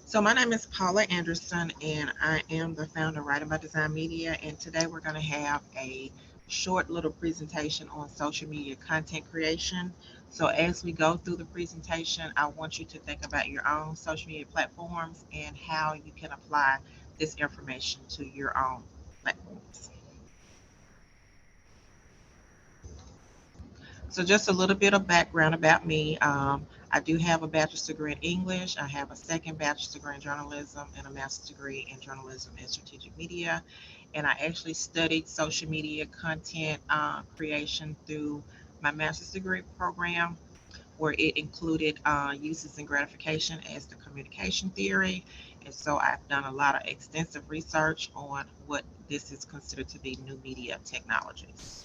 So my name is Paula Anderson, and I am the founder of Writing by Design Media. And today we're going to have a short little presentation on social media content creation. So as we go through the presentation, I want you to think about your own social media platforms and how you can apply this information to your own platforms. So just a little bit of background about me. I do have a bachelor's degree in English. I have a second bachelor's degree in journalism and a master's degree in journalism and strategic media. And I actually studied social media content creation through my master's degree program, where it included uses and gratification as the communication theory. And so I've done a lot of extensive research on what this is considered to be new media technologies.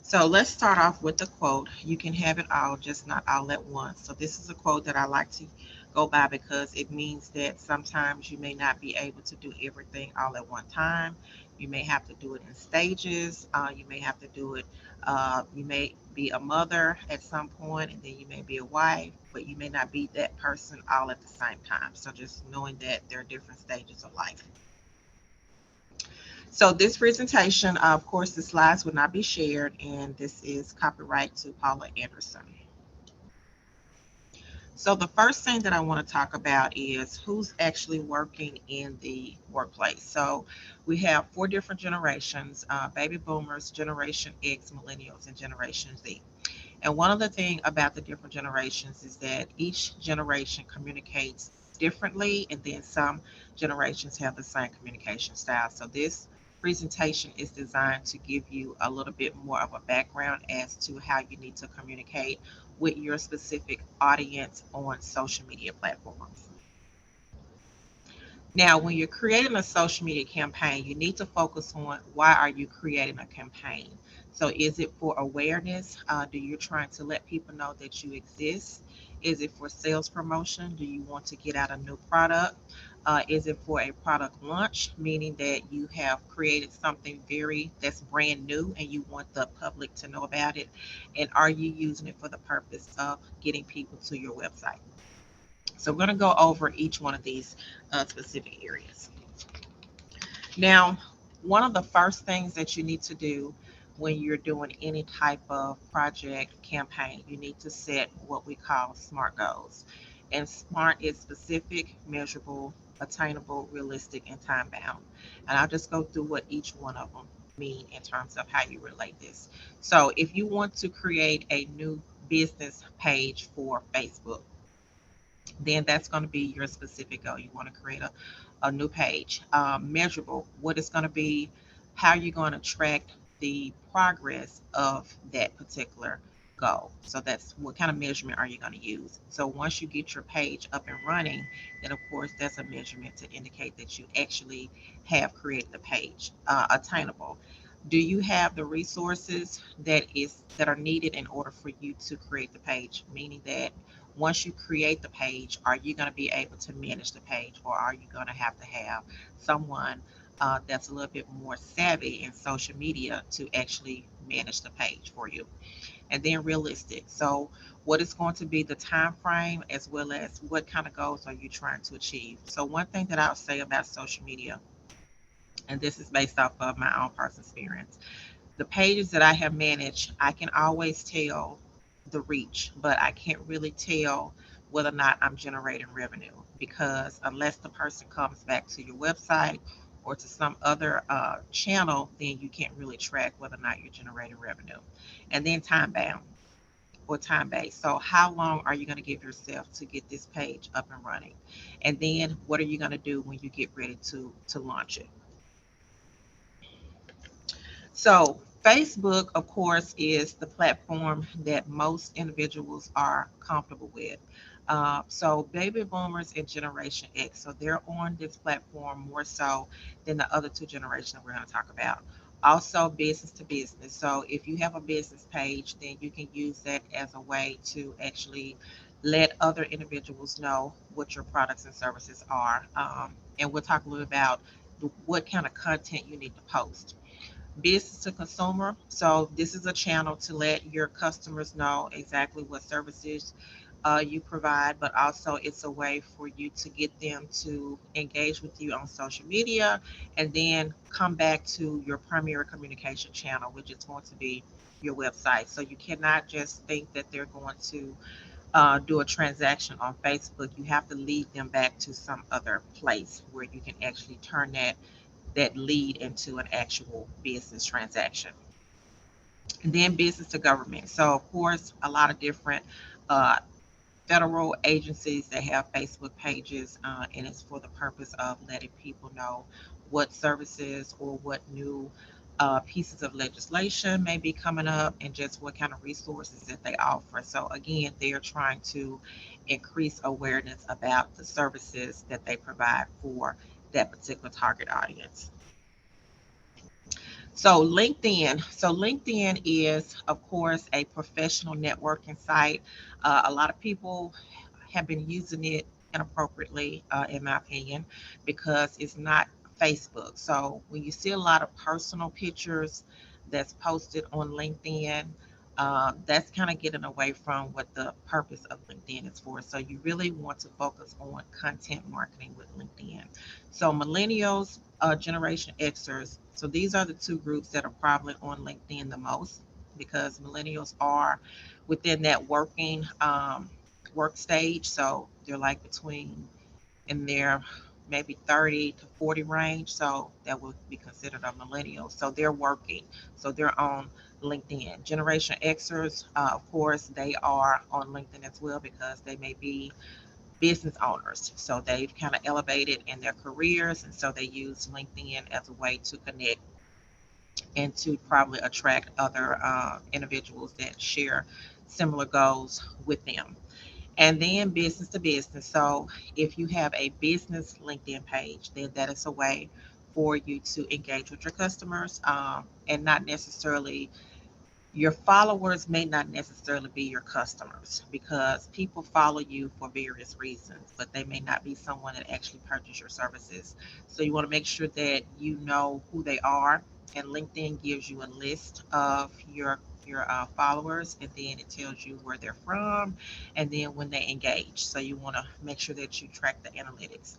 So let's start off with the quote. You can have it all, just not all at once. So this is a quote that I like to go by because it means that sometimes you may not be able to do everything all at one time. You may have to do it in stages. You may have to do it. You may be a mother at some point, and then you may be a wife, but you may not be that person all at the same time. So just knowing that there are different stages of life. So this presentation, of course, the slides will not be shared, and this is copyright to Paula Anderson. So the first thing that I want to talk about is who's actually working in the workplace. So we have four different generations, baby boomers, Generation X, millennials, and Generation Z. And one of the things about the different generations is that each generation communicates differently, and then some generations have the same communication style. So this presentation is designed to give you a little bit more of a background as to how you need to communicate with your specific audience on social media platforms. Now, when you're creating a social media campaign, you need to focus on why are you creating a campaign. So, is it for awareness? Do you trying to let people know that you exist? Is it for sales promotion? Do you want to get out a new product? Is it for a product launch, meaning that you have created something very that's brand new and you want the public to know about it? And are you using it for the purpose of getting people to your website? So we're going to go over each one of these specific areas. Now, one of the first things that you need to do when you're doing any type of project campaign, you need to set what we call SMART goals. And SMART is specific, measurable, attainable, realistic, and time bound. And I'll just go through what each one of them mean in terms of how you relate this. So if you want to create a new business page for Facebook, then that's going to be your specific goal. You want to create a new page. Measurable, what it's going to be, how you're going to track the progress of that particular goal. So that's what kind of measurement are you going to use. So once you get your page up and running, then of course that's a measurement to indicate that you actually have created the page. Attainable. Do you have the resources that are needed in order for you to create the page? Meaning that once you create the page, are you going to be able to manage the page, or are you going to have someone that's a little bit more savvy in social media to actually manage the page for you? And then realistic. So what is going to be the time frame, as well as what kind of goals are you trying to achieve? So one thing that I'll say about social media, and this is based off of my own personal experience, the pages that I have managed, I can always tell the reach, but I can't really tell whether or not I'm generating revenue, because unless the person comes back to your website or to some other channel, then you can't really track whether or not you're generating revenue. And then time bound or time based. So how long are you going to give yourself to get this page up and running? And then what are you going to do when you get ready to launch it? So, Facebook, of course, is the platform that most individuals are comfortable with. So, baby boomers and Generation X, so they're on this platform more so than the other two generations that we're going to talk about. Also, business to business. So, if you have a business page, then you can use that as a way to actually let other individuals know what your products and services are. And we'll talk a little about what kind of content you need to post. Business to consumer. So this is a channel to let your customers know exactly what services you provide, but also it's a way for you to get them to engage with you on social media and then come back to your primary communication channel, which is going to be your website. So you cannot just think that they're going to do a transaction on Facebook. You have to lead them back to some other place where you can actually turn that lead into an actual business transaction. And then business to government. So of course, a lot of different uh, federal agencies that have Facebook pages, and it's for the purpose of letting people know what services or what new pieces of legislation may be coming up and just what kind of resources that they offer. So again, they are trying to increase awareness about the services that they provide for that particular target audience. So LinkedIn is, of course, a professional networking site. A lot of people have been using it inappropriately, in my opinion, because it's not Facebook. So when you see a lot of personal pictures that's posted on LinkedIn, that's kind of getting away from what the purpose of LinkedIn is for. So you really want to focus on content marketing with LinkedIn. So millennials, Generation Xers. So these are the two groups that are probably on LinkedIn the most because millennials are within that work stage. So they're like between in their maybe 30 to 40 range. So that would be considered a millennial. So they're working. So they're on LinkedIn. Generation Xers, of course, they are on LinkedIn as well because they may be business owners. So they've kind of elevated in their careers. And so they use LinkedIn as a way to connect and to probably attract other individuals that share similar goals with them. And then business to business. So if you have a business LinkedIn page, then that is a way for you to engage with your customers, and not necessarily your followers may not necessarily be your customers because people follow you for various reasons, but they may not be someone that actually purchase your services. So you want to make sure that you know who they are, and LinkedIn gives you a list of your followers, and then it tells you where they're from, and then when they engage. So you want to make sure that you track the analytics.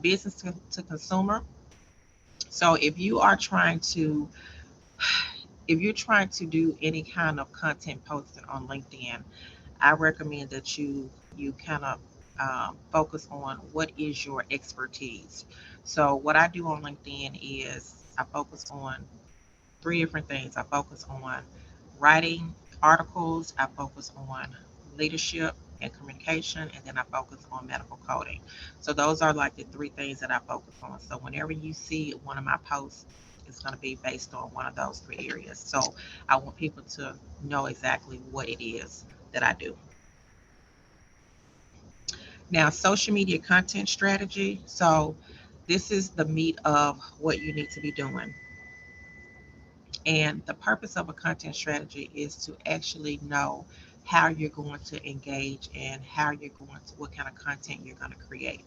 Business to consumer. So if you're trying to do any kind of content posting on LinkedIn, I recommend that you kind of focus on what is your expertise. So what I do on LinkedIn is I focus on three different things. I focus on writing articles, I focus on leadership and communication, and then I focus on medical coding. So those are like the three things that I focus on. So whenever you see one of my posts, it's going to be based on one of those three areas. So I want people to know exactly what it is that I do. Now, social media content strategy. So this is the meat of what you need to be doing. And the purpose of a content strategy is to actually know how you're going to engage and how you're going to, what kind of content you're going to create.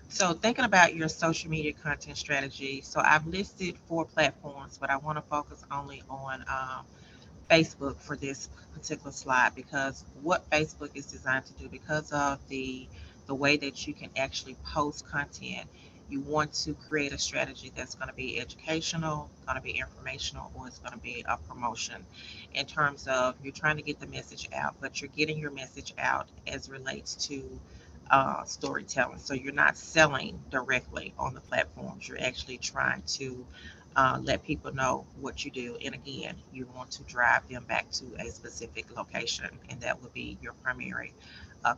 So thinking about your social media content strategy. So I've listed four platforms, but I want to focus only on Facebook for this particular slide because what Facebook is designed to do, because of the way that you can actually post content, you want to create a strategy that's going to be educational, going to be informational, or it's going to be a promotion in terms of you're trying to get the message out, but you're getting your message out as relates to storytelling. So you're not selling directly on the platforms. You're actually trying to let people know what you do. And again, you want to drive them back to a specific location, and that would be your primary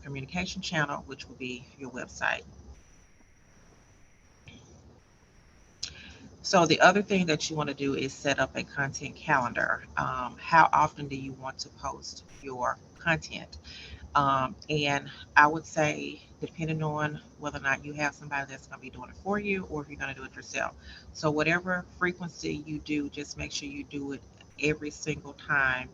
communication channel, which will be your website. So the other thing that you want to do is set up a content calendar. How often do you want to post your content? And I would say, depending on whether or not you have somebody that's going to be doing it for you or if you're going to do it yourself. So, whatever frequency you do, just make sure you do it every single time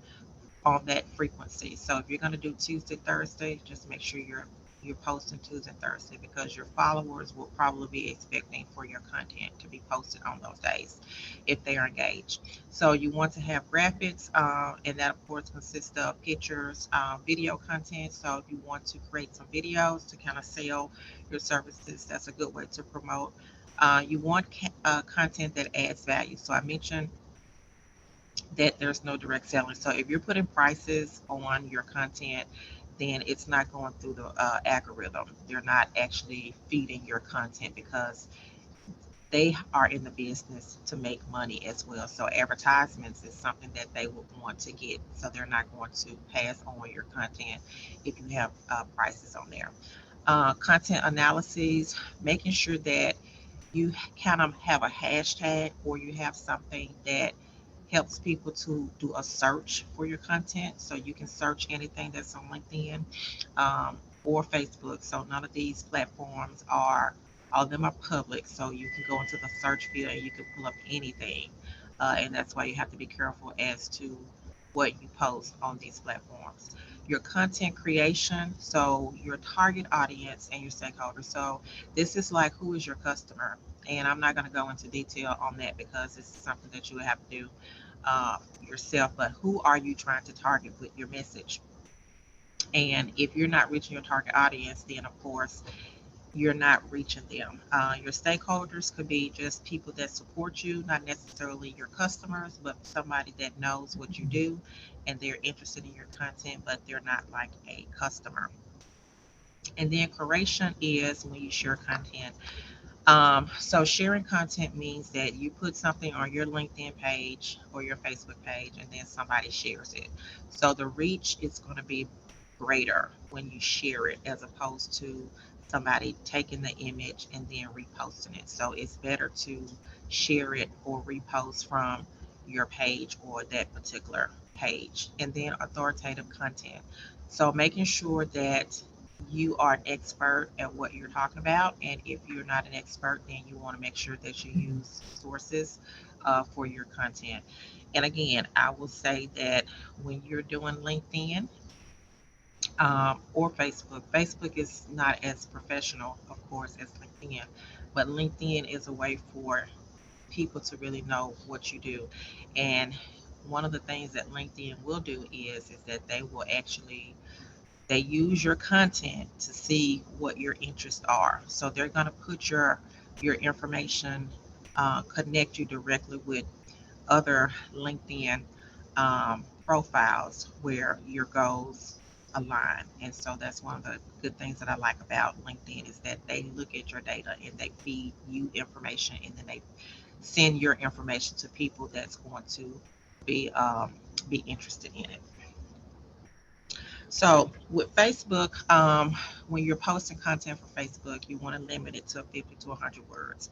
on that frequency. So, if you're going to do Tuesday, Thursday, just make sure you're you're posting Tuesday and Thursday, because your followers will probably be expecting for your content to be posted on those days if they are engaged. So you want to have graphics, and that of course consists of pictures, video content. So if you want to create some videos to kind of sell your services, that's a good way to promote. You want content that adds value. So I mentioned that there's no direct selling. So if you're putting prices on your content, then it's not going through the algorithm. They're not actually feeding your content, because they are in the business to make money as well. So advertisements is something that they would want to get. So they're not going to pass on your content if you have prices on there. Content analyses, making sure that you kind of have a hashtag, or you have something that helps people to do a search for your content. So you can search anything that's on LinkedIn, or Facebook. So none of these platforms are, all of them are public. So you can go into the search field and you can pull up anything. And that's why you have to be careful as to what you post on these platforms. Your content creation, so your target audience and your stakeholders. So this is like, who is your customer? And I'm not going to go into detail on that, because it's something that you would have to do yourself. But who are you trying to target with your message? And if you're not reaching your target audience, then of course you're not reaching them. Your stakeholders could be just people that support you, not necessarily your customers, but somebody that knows what you do and they're interested in your content, but they're not like a customer. And then curation is when you share content. So sharing content means that you put something on your LinkedIn page or your Facebook page, and then somebody shares it. So the reach is going to be greater when you share it, as opposed to somebody taking the image and then reposting it. So it's better to share it or repost from your page or that particular page. And then authoritative content. So making sure that you are an expert at what you're talking about. And if you're not an expert, then you want to make sure that you use sources for your content. And again, I will say that when you're doing LinkedIn, or Facebook, Facebook is not as professional, of course, as LinkedIn, but LinkedIn is a way for people to really know what you do. And one of the things that LinkedIn will do is that they will actually, they use your content to see what your interests are. So they're going to put your information, connect you directly with other LinkedIn profiles where your goals align. And so that's one of the good things that I like about LinkedIn, is that they look at your data and they feed you information, and then they send your information to people that's going to be interested in it. So with Facebook, when you're posting content for Facebook, you want to limit it to 50 to 100 words.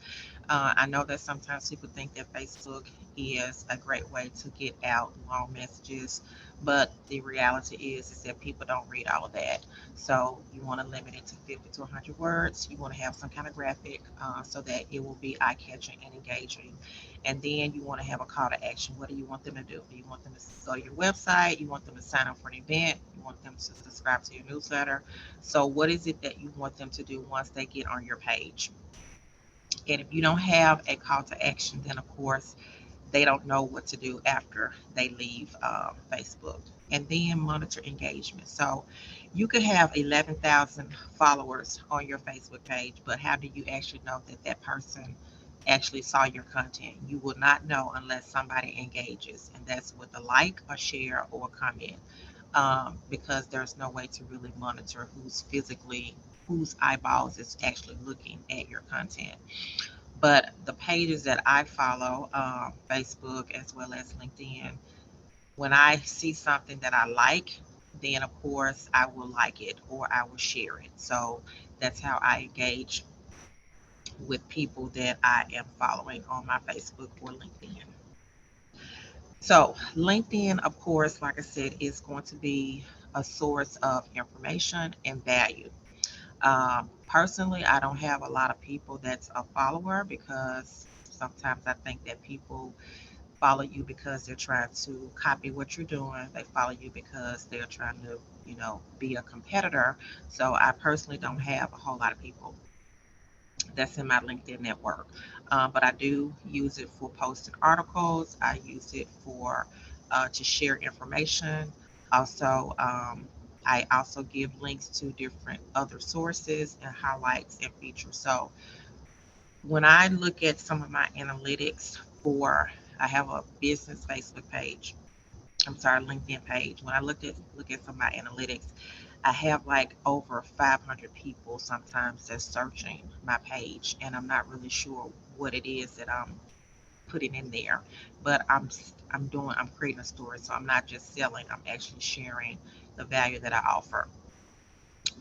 I know that sometimes people think that Facebook is a great way to get out long messages, but the reality is that people don't read all of that. So you want to limit it to 50 to 100 words. You want to have some kind of graphic, so that it will be eye-catching and engaging. And then you want to have a call to action. What do you want them to do? Do you want them to go to your website? You want them to sign up for an event? You want them to subscribe to your newsletter? So what is it that you want them to do once they get on your page? And if you don't have a call to action, then of course they don't know what to do after they leave Facebook. And then monitor engagement. So you could have 11,000 followers on your Facebook page, but how do you actually know that that person actually saw your content? You will not know unless somebody engages, and that's with a like, a share, or a comment, because there's no way to really monitor whose eyeballs is actually looking at your content. But the pages that I follow, Facebook as well as LinkedIn, when I see something that I like, then of course I will like it or I will share it. So that's how I engage with people that I am following on my Facebook or LinkedIn. So LinkedIn, of course, like I said, is going to be a source of information and value. Personally, I don't have a lot of people that's a follower, because sometimes I think that people follow you because they're trying to copy what you're doing. They follow you because they're trying to, be a competitor. So I personally don't have a whole lot of people that's in my LinkedIn network. But I do use it for posting articles. I use it for to share information. Also, I also give links to different other sources and highlights and features. So when I look at some of my analytics for, I have a business Facebook page. I'm sorry, LinkedIn page. When I look at some of my analytics, I have like over 500 people sometimes that's searching my page, and I'm not really sure what it is that I'm putting in there. But I'm creating a story, so I'm not just selling. I'm actually sharing the value that I offer,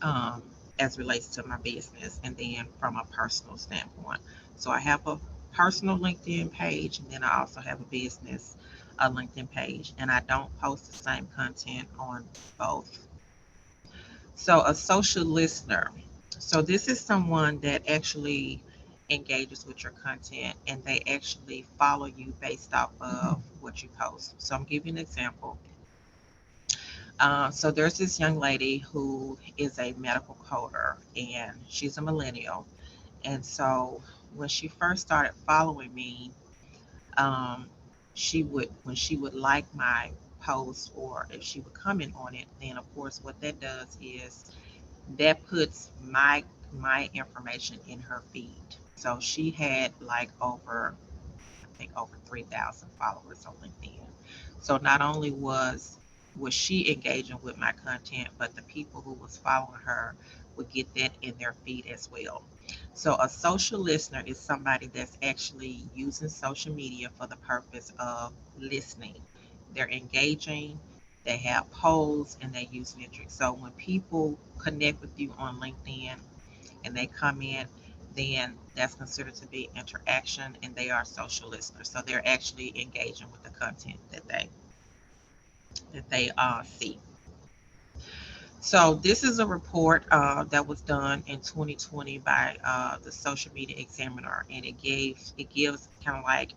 um, as relates to my business, and then from a personal standpoint. So I have a personal LinkedIn page, and then I also have a business LinkedIn page, and I don't post the same content on both. So a social listener. So this is someone that actually engages with your content, and they actually follow you based off of what you post. So I'm giving you an example. So there's this young lady who is a medical coder, and she's a millennial. And so when she first started following me, um, when she would like my post, or if she would comment on it, then of course what that does is that puts my information in her feed. So she had like over, I think over 3,000 followers on LinkedIn. So not only was she engaging with my content, but the people who was following her would get that in their feed as well. So a social listener is somebody that's actually using social media for the purpose of listening. They're engaging, they have polls, and they use metrics. So when people connect with you on LinkedIn and they come in, then that's considered to be interaction, and they are social listeners. So they're actually engaging with the content that they see. So this is a report that was done in 2020 by the Social Media Examiner, and it gives kind of like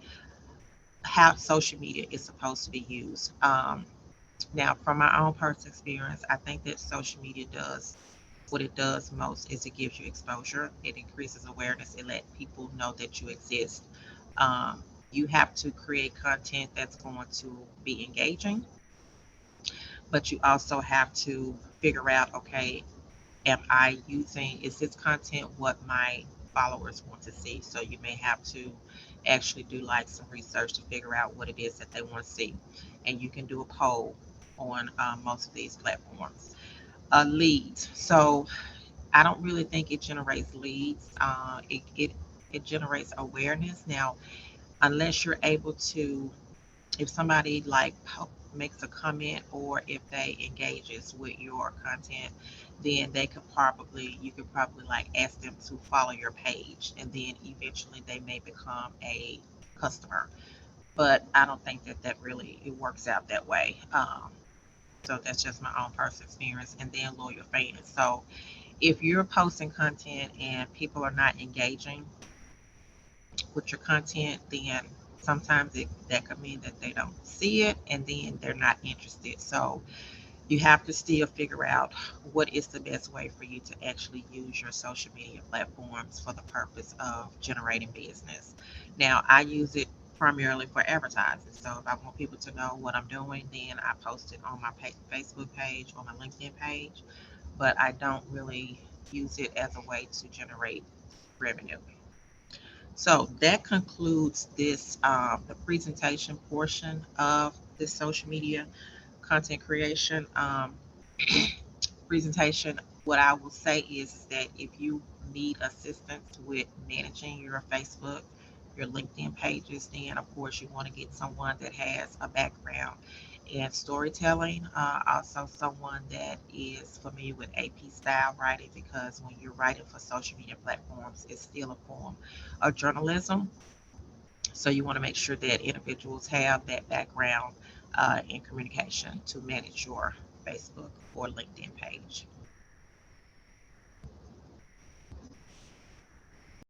how social media is supposed to be used. Now, from my own personal experience, I think that social media does what it does most is it gives you exposure. It increases awareness. It lets people know that you exist. You have to create content that's going to be engaging, but you also have to figure out, okay, is this content what my followers want to see? So you may have to actually do like some research to figure out what it is that they want to see. And you can do a poll on most of these platforms. Leads. So I don't really think it generates leads. It generates awareness. Now, unless you're able to, if somebody like makes a comment, or if they engages with your content, then you could probably like ask them to follow your page, and then eventually they may become a customer. But I don't think that really it works out that way. So that's just my own personal experience. And then loyal fans. So if you're posting content and people are not engaging with your content, then sometimes that could mean that they don't see it, and then they're not interested. So you have to still figure out what is the best way for you to actually use your social media platforms for the purpose of generating business. Now, I use it primarily for advertising. So if I want people to know what I'm doing, then I post it on my Facebook page or my LinkedIn page, but I don't really use it as a way to generate revenue. So that concludes the presentation portion of this social media content creation presentation. What I will say is that if you need assistance with managing your Facebook, your LinkedIn pages, then of course you want to get someone that has a background in storytelling, also someone that is familiar with AP style writing, because when you're writing for social media platforms, it's still a form of journalism. So you want to make sure that individuals have that background in communication to manage your Facebook or LinkedIn page.